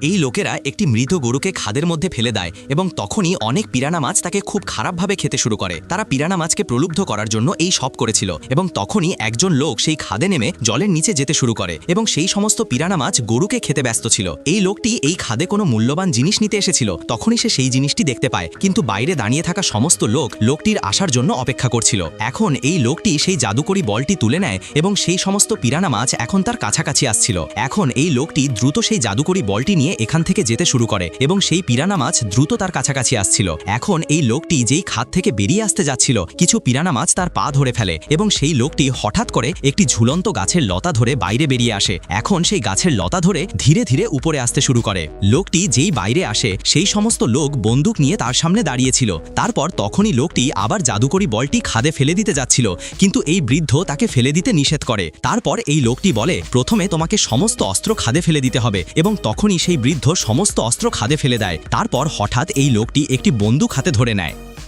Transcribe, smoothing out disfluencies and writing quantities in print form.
এই লোকেরা একটি মৃত গরুকে খাদের মধ্যে ফেলে দেয় এবং তখনই অনেক পিরানা মাছ তাকে খুব খারাপভাবে খেতে শুরু করে। তারা পিরানা মাছকে প্রলুব্ধ করার জন্য এই সব করেছিল এবং তখনই একজন লোক সেই খাদে নেমে জলের নিচে যেতে শুরু করে এবং সেই সমস্ত পিরানা মাছ গরুকে খেতে ব্যস্ত ছিল। এই লোকটি এই খাদে কোনো মূল্যবান জিনিস নিতে এসেছিল, তখনই সে সেই জিনিসটি দেখতে পায়, কিন্তু বাইরে দাঁড়িয়ে থাকা সমস্ত লোক লোকটির আসার জন্য অপেক্ষা করছিল। এখন এই লোকটি সেই জাদুকরি বলটি তুলে নেয় এবং সেই সমস্ত পিরানা মাছ এখন তার কাছাকাছি আসছিল। এখন এই লোকটি দ্রুত সেই জাদুকরি বলটি নিয়ে এখান থেকে যেতে শুরু করে এবং সেই পিরানা মাছ দ্রুত তার কাছাকাছি আসছিল। এখন এই লোকটি যেই খাদ থেকে বেরিয়ে আসতে যাচ্ছিল, কিছু পিরানা মাছ তার পা ধরে ফেলে এবং সেই লোকটি হঠাৎ করে একটি ঝুলন্ত গাছের লতা ধরে বাইরে বেরিয়ে আসে। এখন সেই গাছের লতা ধরে ধীরে ধীরে উপরে আসতে শুরু করে। লোকটি যেই বাইরে আসে সেই সমস্ত লোক বন্দুক নিয়ে তার সামনে দাঁড়িয়েছিল। তারপর তখনই লোকটি আবার জাদুকরি বলটি খাদে ফেলে দিতে যাচ্ছিল, কিন্তু এই বৃদ্ধ তাকে ফেলে দিতে নিষেধ করে। তারপর এই লোকটি বলে, প্রথমে তোমাকে সমস্ত অস্ত্র খাদে ফেলে দিতে হবে, এবং তখনই সেই বৃদ্ধ সমস্ত অস্ত্র খাদে ফেলে দেয়। তারপর হঠাৎ এই লোকটি একটি বন্দুক হাতে ধরে নেয়।